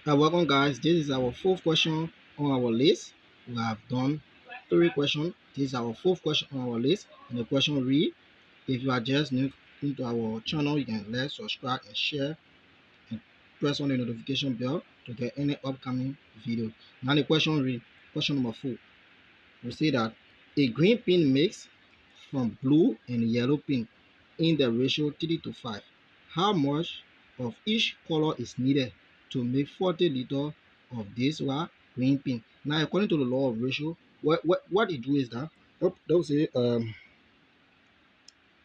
Welcome guys, this is our fourth question on our list. We have done three questions. This is our fourth question on our list, and the question read: if you are just new into our channel, you can like, subscribe and share and press on the notification bell to get any upcoming video. Now the question read: question number 4. We say that a green pin mix from blue and yellow pin in the ratio 3 to 5. How much of each color is needed to make 40 liters of this green pin? Now, according to the law of ratio, what it do is that they'll say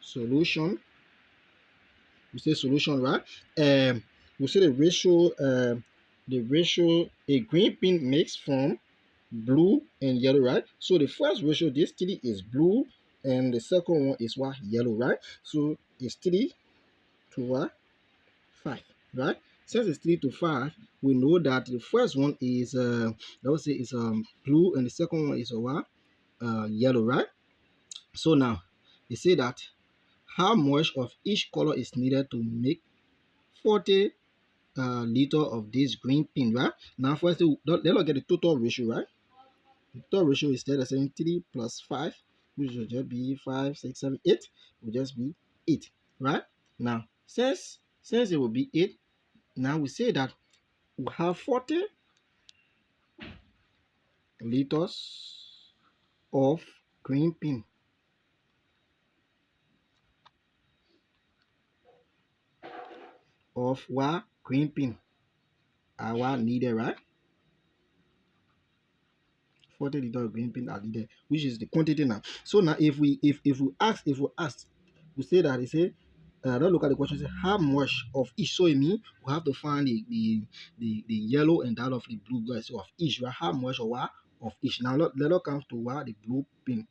solution. We say solution, right? We say the ratio a green pin makes from blue and yellow, right? So the first ratio, this 3 is blue, and the second one is yellow, right? So it's 3 to 5, right? Since it's 3 to 5, we know that the first one is let's say it's blue, and the second one is yellow, right? So now you say that how much of each color is needed to make 40 liter of this green pin, right? Now first let's get the total ratio, right? The total ratio is there, saying 3 plus 5, which will just be 5, 6, 7, 8, will just be 8, right? Now since it will be 8, now we say that we have 40 liters of green pin. Of what green pin are needed, right? 40 liters of green pin are needed, which is the quantity now. So now if we ask, we say that they say don't look at the question, say how much of each. So it means we have to find the yellow and that of the blue, guys. So of each, right? How much of what of each. Now let us come to what the blue pin,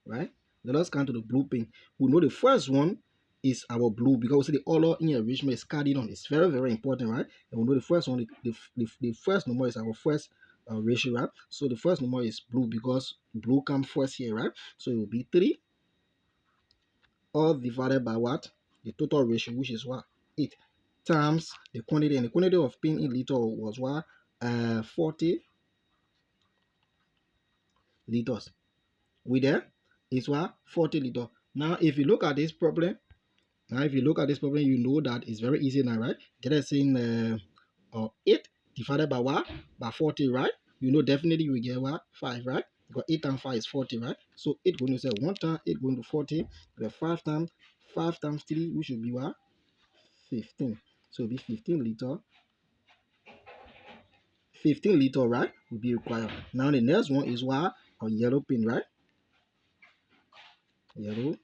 right? Let us come to the blue pin. We know the first one is our blue because we see the order in arrangement is cardinal. It's very, very important, right? And we know the first one, the first number is our first ratio, right? So the first number is blue because blue comes first here, right? So it will be 3 all divided by what? The total ratio, which is what? 8 times the quantity, and the quantity of pin in liter was what? 40 liters. We there? It's what? 40 liters. Now, if you look at this problem, you know that it's very easy now, right? Just saying 8 divided by what? By 40, right? You know definitely you will get what? 5, right? Because 8 times 5 is 40, right? So 8 going to say 1 time, 8 going to 40. The 5 times 3, which should be what? 15. So it'll be 15 liter. 15 liter, right? Will be required. Now the next one is what? A yellow pin, right? Yellow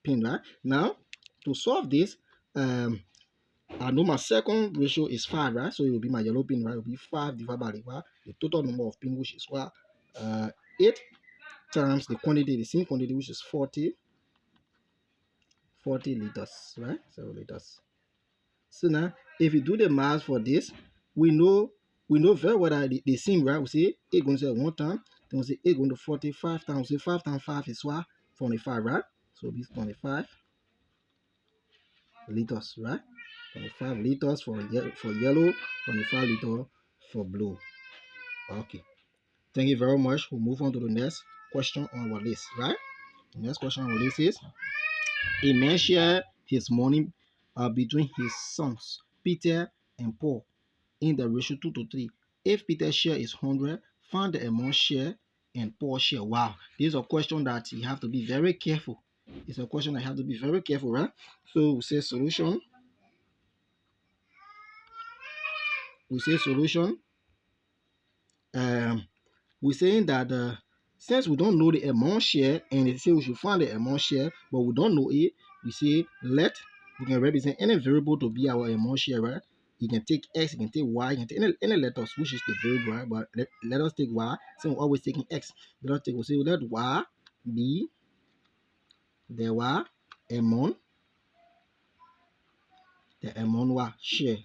pin, right? Now to solve this, I know my second ratio is 5, right? So it will be my yellow pin, right? It will be 5 divided by the total number of pin, which is what? 8 times the quantity, the same quantity, which is 40 liters, right? 7 liters. So now, if you do the math for this, we know very well that the same, right? We say 8 going to say 1 time, then we say 8 going to 45 times. We say 5 times 5 is what? 25, right? So it'll be 25 liters, right? 25 liters for yellow, 25 liters for blue. Okay. Thank you very much. We'll move on to the next question on our list, right? The next question on our list is: a man shared his money between his sons, Peter and Paul, in the ratio 2 to 3. If Peter's share is 100, find the amount share and Paul's share. Wow, this is a question that you have to be very careful. It's a question that you have to be very careful, right? So we say solution. We're saying that since we don't know the amount share, and they say we should find the amount share, but we don't know it, we say we can represent any variable to be our amount share, right? You can take x, you can take y, you can take any letters, which is the variable, right? But let us take y, since we're always taking x. We'll say let y be the y amount, y share,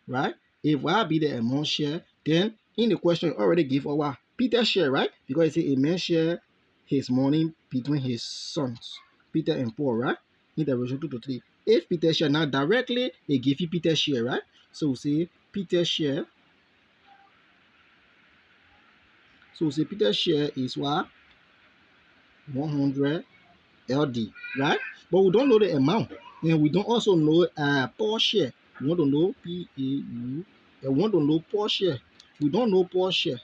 right? If y be the amount share, then in the question already give our Peter's share, right? Because it says a man share his money between his sons. Peter and Paul, right? In the ratio 2 to 3. If Peter share, now directly they give you Peter share, right? So we say Peter share. So we say Peter share is what? 100 LD, right? But we don't know the amount. And we don't also know Paul share. We want to know PAU. And we want to know Paul share. We don't know Paul share,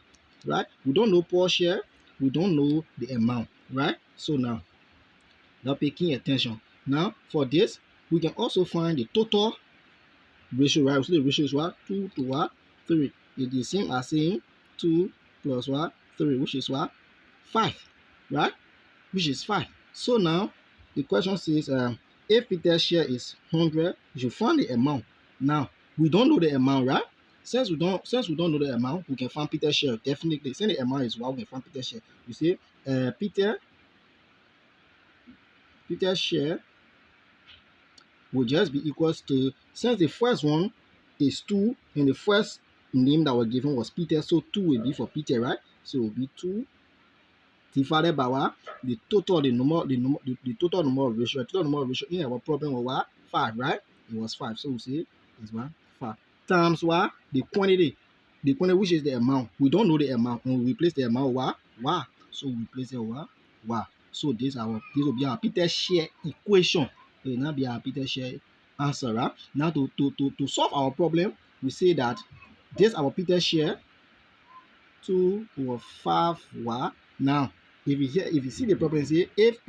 right? We don't know Paul share. We don't know the amount, right? So now pay keen attention. Now for this, we can also find the total ratio, right? So the ratio is what? 2 to what? 3. It's the same as saying 2 plus what? 3, which is what? 5, right? Which is 5. So now the question says, if Peter's share is 100, you should find the amount. Now we don't know the amount, right? Since we don't know the amount, we can find Peter's share definitely. Since the amount is what, we can find Peter's share. You see, Peter's share will just be equals to, since the first one is 2 and the first name that was given was Peter, so 2 will be for Peter, right? So it will be 2 divided by what? The total number of ratio. The total number of ratio in our problem was what? 5, right? It was 5. So we say it's what? 5 times what? The quantity. The quantity, which is the amount. We don't know the amount. When we replace the amount, what? Wow. So we replace it what? Wow. So this will be our Peter share equation. It will not be our Peter share answer, right? Now to solve our problem, we say that this our Peter share 2 or 5 what? Now if you see the problem, say if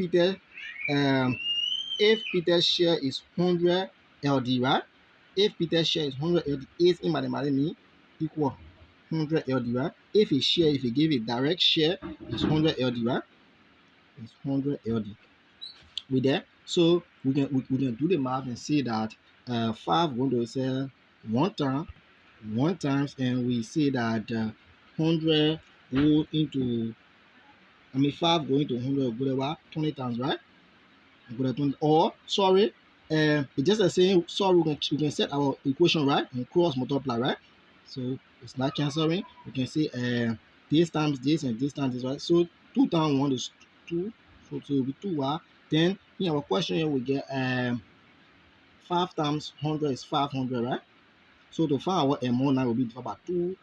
Peter's share is 100 LD, right? If Peter's share is 100 LD, 8 in mathematics equal 100 LD, right? If he gave a direct share, is 100 LD, right? It's 100 LD. We there? So we can do the math and see that 5 going to say one times, and we see that 100 go into, 5 going to 100 go to what? 20 times, right? Or sorry, it's just the same. Sorry, we can set our equation, right, and cross multiply, right? So it's not canceling. We can say this times this and this times this, right? So 2 times 1 is 2, so it will be 2. Then in our question here we get 5 times 100 is 500, right? So to find our amount now will be divided by 2,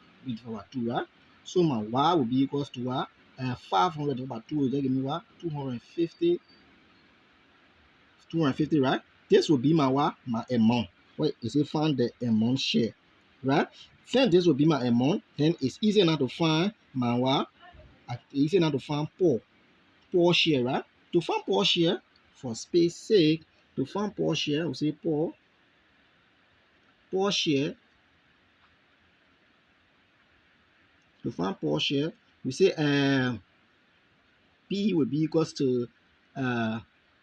right? So my y will be equals to what? 500 divided by 2 will just give me what? 250, right? This will be my what? My amount. Wait, is it find the amount share, right? Since this will be my amount, then it's easy now to find my what? It's easy now to find Paul share, right? To find Paul share, for space sake, to find Paul share, we say Paul share. To find Paul share, we say P will be equals to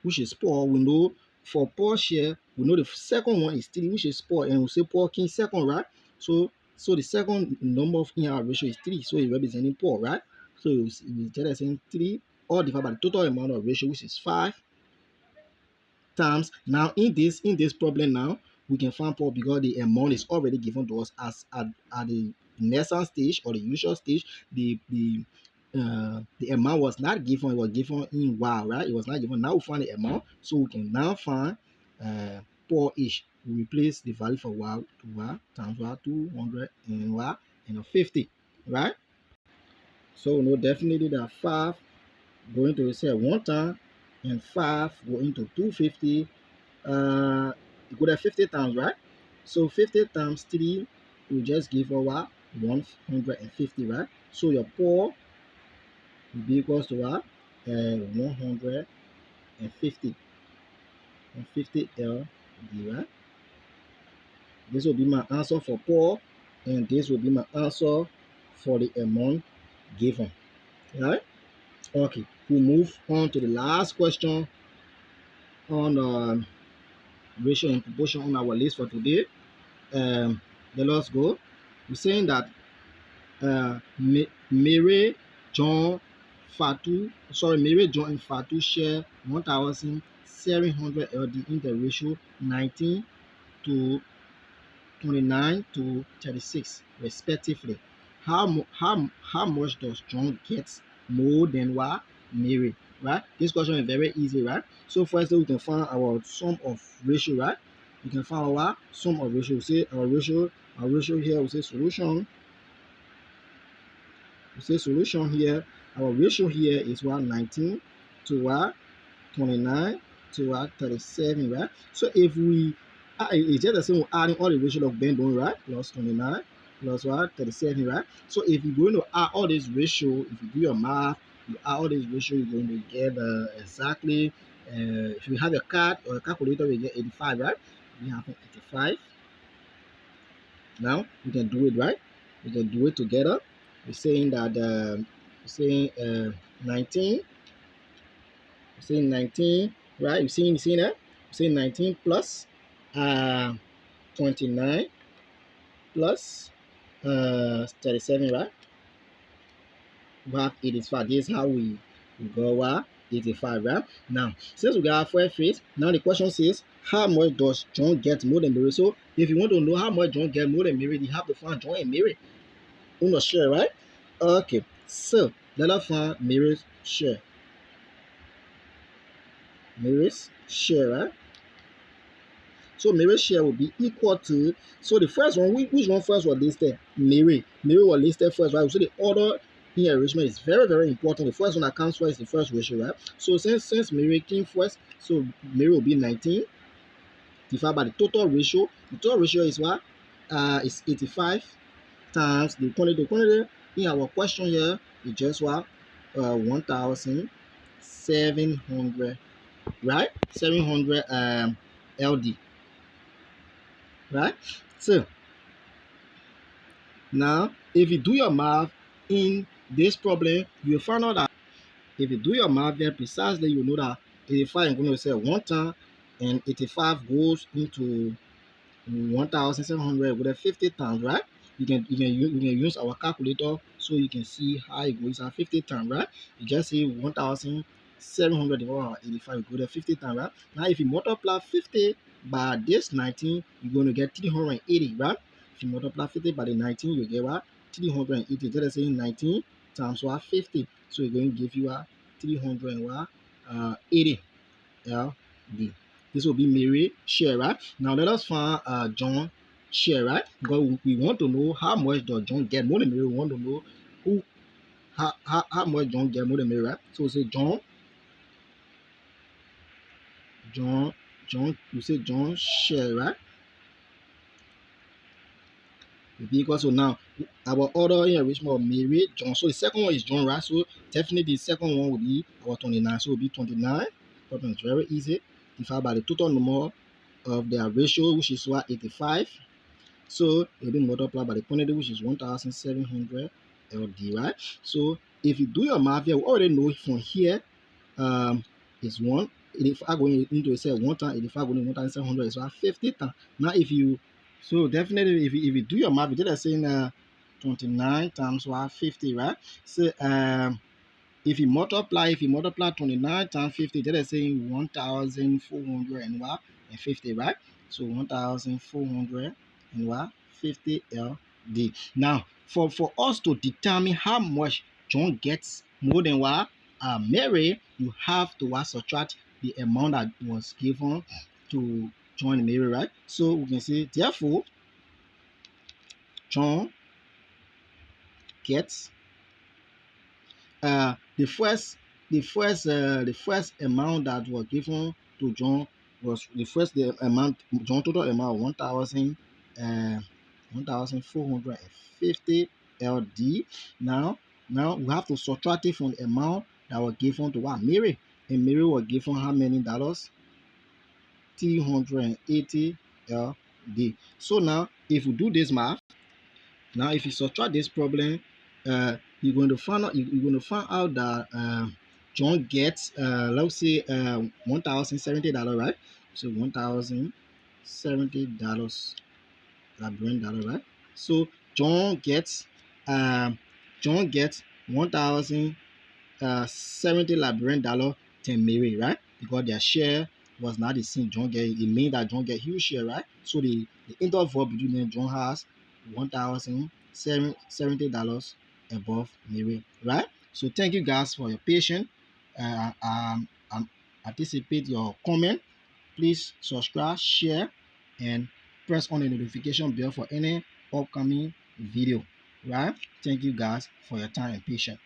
which is Paul. We know for Paul share, we know the second one is 3, which is Paul, and we say Paul king second, right? So the second number of in our ratio is 3, so it's representing Paul, right? So we just saying 3 all divided by the total amount of ratio, which is 5 times. Now in this problem now, we can find Paul because the amount is already given to us as at the nascent stage or the usual stage. The amount was not given, it was given in Y, right? It was not given. Now we find the amount, so we can now find Paul each. We replace the value for Y to Y times Y 200 and Y and 50, right? So we know definitely that 5 going to say 1 time and 5 going to 250. You could have 50 times, right? So 50 times 3 will just give our 150, right? So your Paul will be equals to what? 150. 150 LD, right? This will be my answer for Paul, and this will be my answer for the amount given, right? Okay, we'll move on to the last question on ratio and proportion on our list for today. Let us go. We're saying that Mary, John, and Fatu share 1,700 LD in the ratio 19 to 29 to 36 respectively. How much does John get more than what Mary? right? This question is very easy, right? So first we can find our sum of ratio, right? We can find our sum of ratio. Say our ratio here, we say solution. We say solution here. Our ratio here is what, 19 to what, 29 to what, 37, right? So if we it's just the same with adding all the ratio of bend down, right? Plus 29 plus what, 37, right? So if you're going to add all this ratio, if you do your math, you add all this ratio, you're going to get exactly. If you have a card or a calculator, you get 85, right? We have 85. Now we can do it, right? We can do it together. We're saying that we're saying 19. We're saying 19, right? You seeing that? We're saying 19 plus 29 plus 37, right? We have 85. This is how we go 85, right? Now, since we got our first phase, now the question says, how much does John get more than Mary? So, if you want to know how much John get more than Mary, you have to find John and Mary. Uno share, right? Okay, so let us find Mary's share. Mary's share, right? So Mary's share will be equal to, so the first one, which one first was listed? Mary. Mary was listed first, right? So the order in arrangement is very, very important. The first one that comes first is the first ratio, right? So since Mary came first, so Mary will be 19 divided by the total ratio. The total ratio is what? Is 85 times the quantity. The quantity in our question here is just what? 1,700, right? 700 LD, right? So now, if you do your math in this problem, you'll find out that if you do your math very precisely, you know that 85 is going to say 1 time, and 85 goes into 1,700 with a 50 times, right? You can use our calculator so you can see how it goes at 50 times, right? You just see 1,700 divided by 85, you go to 50 times, right? Now if you multiply 50 by this 19, you're going to get 380, right? If you multiply 50 by the 19, you get what? 380. Just saying 19 times what? 50. So it's going to give you a 380 LD. This will be Mary share, right? Now let us find John share, right? Because we want to know how much does John get more than Mary. We want to know who how much John get more than Mary, right? So we say John, you say John share, right? Because so now our order in arrangement of Mary, John. So the second one is John, right? So definitely the second one will be our 29. So it will be 29. Problem is very easy. Divided by the total number of their ratio, which is what, 85. So it will be multiplied by the quantity, which is 1,700 LD, right? So if you do your math here, we already know from here is 1. If I go into a cell 1 time, 85 going to 1,700 is 50 times. Now if you, so definitely if you do your math, you just saying 29 times 50, right? So if you multiply 29 times 50, that is saying 1,450, right? So 1,450 LD. Now, for us to determine how much John gets more than what Mary, you have to subtract the amount that was given to John and Mary, right? So we can say, therefore, John gets the first amount that was given to John was the amount John total amount 1,450 LD. Now we have to subtract it from the amount that was given to what Mary, and Mary was given how many dollars? 380 LD. So now if you do this math, now if you subtract this problem, you're going to find out that John gets let's say $1,070, right? So $1,070 $1,070, right? So John gets um $1,070 to Mary, right? Because their share was not the same. John get, it means that John get huge share, right? So the interval between them, John has $1,070 above Mary, right? So thank you guys for your patience. I'm anticipate your comment. Please subscribe, share, and press on the notification bell for any upcoming video. Right? Thank you guys for your time and patience.